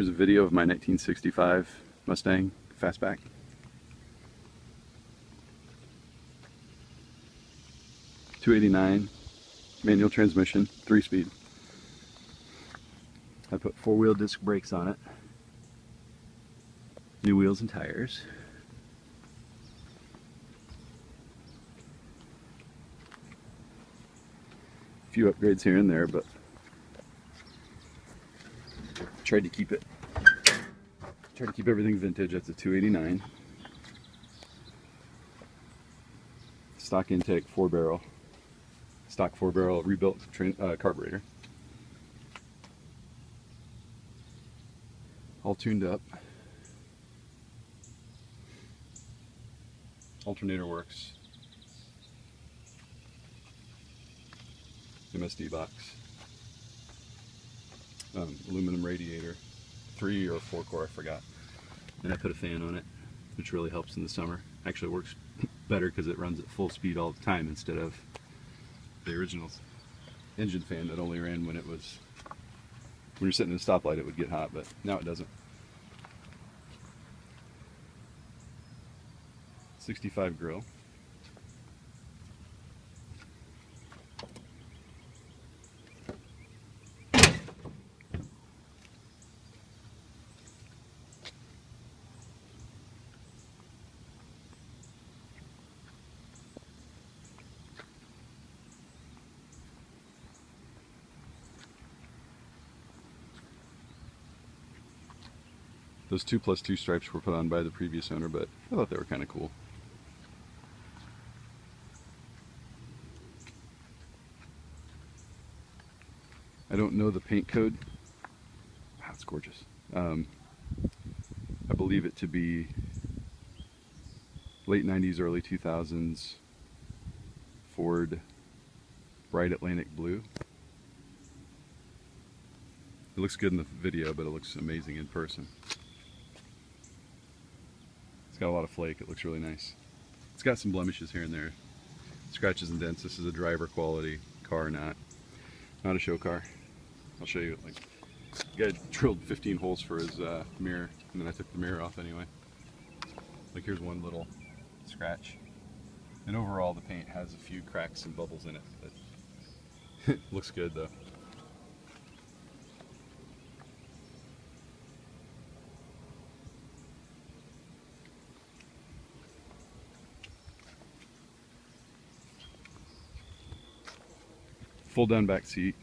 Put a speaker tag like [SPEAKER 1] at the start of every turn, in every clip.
[SPEAKER 1] Here's a video of my 1965 Mustang Fastback. .289 manual transmission, 3-speed. I put 4-wheel disc brakes on it. New wheels and tires. A few upgrades here and there, but tried to keep everything vintage. That's a .289. Stock intake, 4-barrel. Stock 4-barrel rebuilt carburetor. All tuned up. Alternator works. MSD box. Aluminum radiator. 3 or 4 core, I forgot. And I put a fan on it, which really helps in the summer. Actually works better because it runs at full speed all the time instead of the original engine fan that only ran when you're sitting in a stoplight it would get hot, but now it doesn't. 65 grill. Those 2+2 stripes were put on by the previous owner, but I thought they were kind of cool. I don't know the paint code. Wow, it's gorgeous. I believe it to be late 90s, early 2000s Ford Bright Atlantic Blue. It looks good in the video, but it looks amazing in person. It's got a lot of flake. It looks really nice. It's got some blemishes here and there. Scratches and dents. This is a driver quality car, not a show car. I'll show you. Like, the guy drilled 15 holes for his mirror, and then I took the mirror off anyway. Like, here's one little scratch. And overall, the paint has a few cracks and bubbles in it, but it looks good though. Fold down back seat.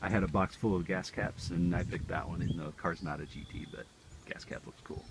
[SPEAKER 1] I had a box full of gas caps and I picked that one, even though the car's not a GT, but gas cap looks cool.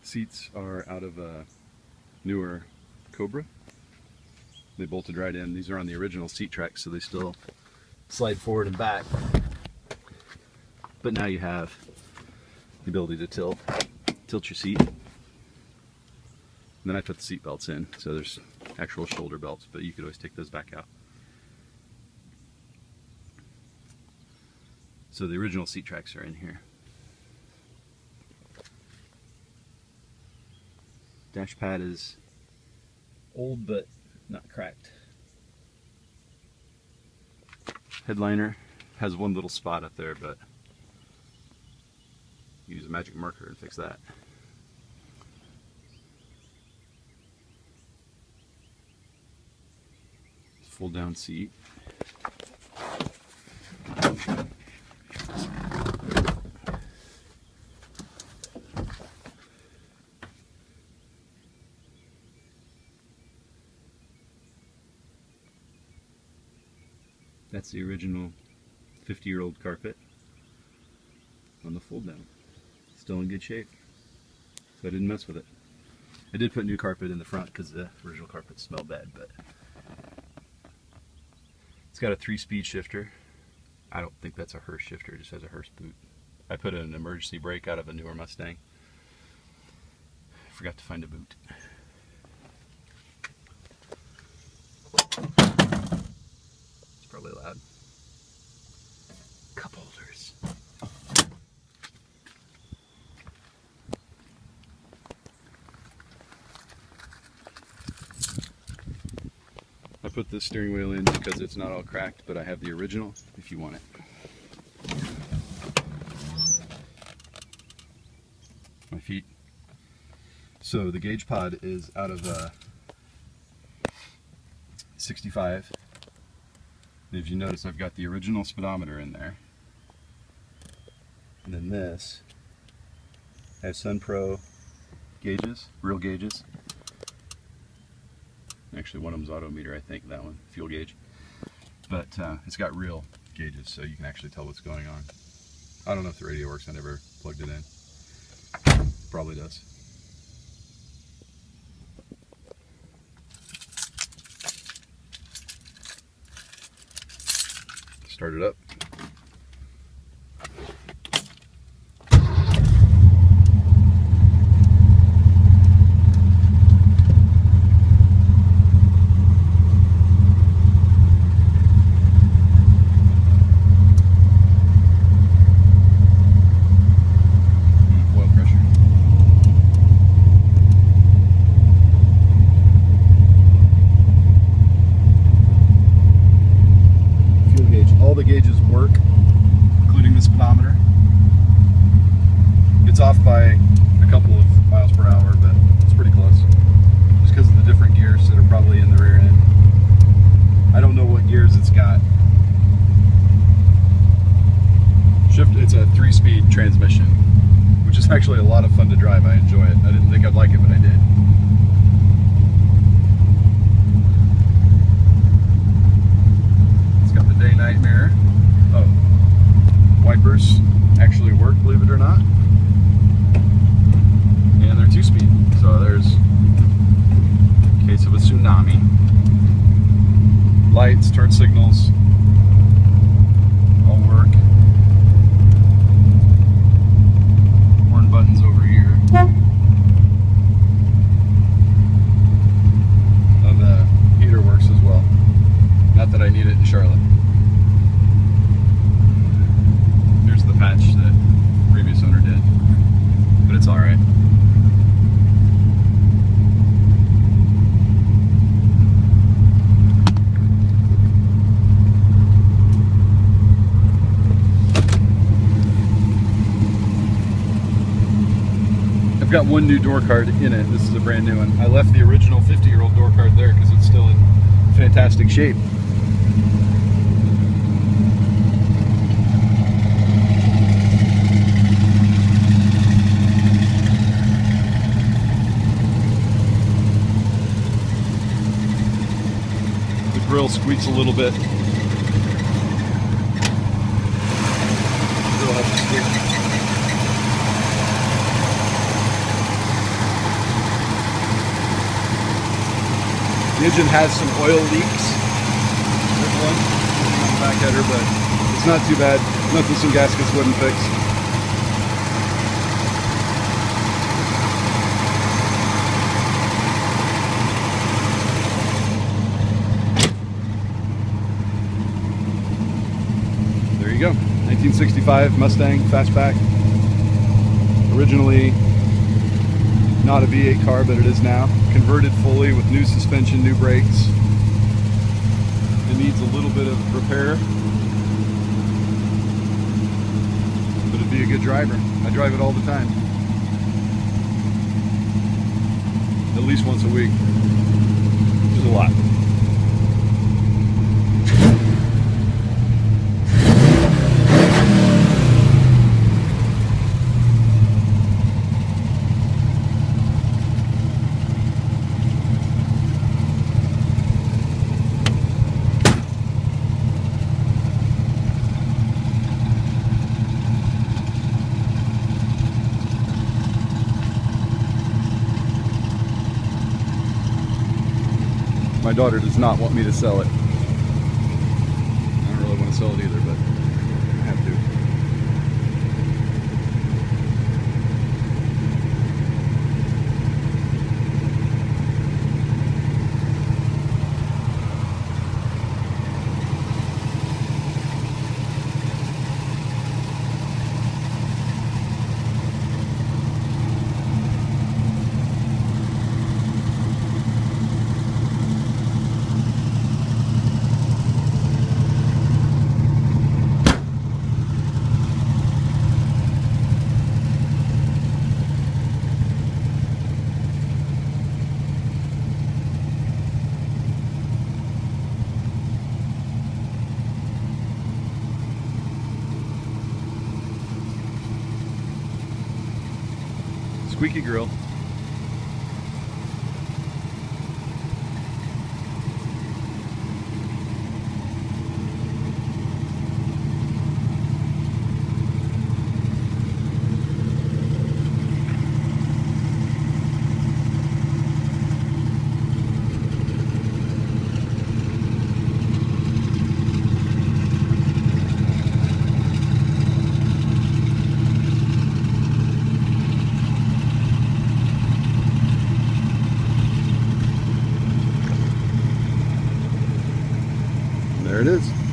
[SPEAKER 1] Seats are out of a newer Cobra. They bolted right in. These are on the original seat tracks, so they still slide forward and back. But now you have the ability to tilt your seat. And then I put the seat belts in, so there's actual shoulder belts, but you could always take those back out. So the original seat tracks are in here. Dash pad is old but not cracked. Headliner has one little spot up there, but use a magic marker and fix that. Fold down seat. That's the original 50-year-old carpet on the fold down. Still in good shape, so I didn't mess with it. I did put new carpet in the front because the original carpet smelled bad, but it's got a 3-speed shifter. I don't think that's a Hurst shifter, it just has a Hurst boot. I put an emergency brake out of a newer Mustang. Forgot to find a boot. It's probably loud. Cup holders. I put this steering wheel in because it's not all cracked, but I have the original if you want it. My feet. So the gauge pod is out of 65. And if you notice, I've got the original speedometer in there. And then this has Sun Pro gauges, real gauges. Actually, one of them's auto meter, I think, that one, fuel gauge. But it's got real gauges, so you can actually tell what's going on. I don't know if the radio works, I never plugged it in. Probably does. Start it up. Gauges work, including the speedometer. It's off by a couple of miles per hour, but it's pretty close. Just because of the different gears that are probably in the rear end. I don't know what gears it's got. It's a 3-speed transmission, which is actually a lot of fun to drive. I enjoy it. I didn't think I'd like it, but I did. Day-night mirror. Oh, wipers actually work, believe it or not. And they're 2-speed, so there's in case of a tsunami. Lights, turn signals, all work. Horn buttons over here. And the heater works as well. Not that I need it in Charlotte. The patch that the previous owner did, but it's alright. I've got one new door card in it. This is a brand new one. I left the original 50-year-old door card there because it's still in fantastic shape. Grill squeaks a little bit. Grill has to squeak. The engine has some oil leaks. There's one on the back header, but it's not too bad. Nothing some gaskets wouldn't fix. There you go, 1965 Mustang Fastback. Originally not a V8 car, but it is now. Converted fully with new suspension, new brakes. It needs a little bit of repair, but it'd be a good driver. I drive it all the time. At least once a week, which is a lot. My daughter does not want me to sell it. I don't really want to sell it either, but I have to. Squeaky grill. There it is.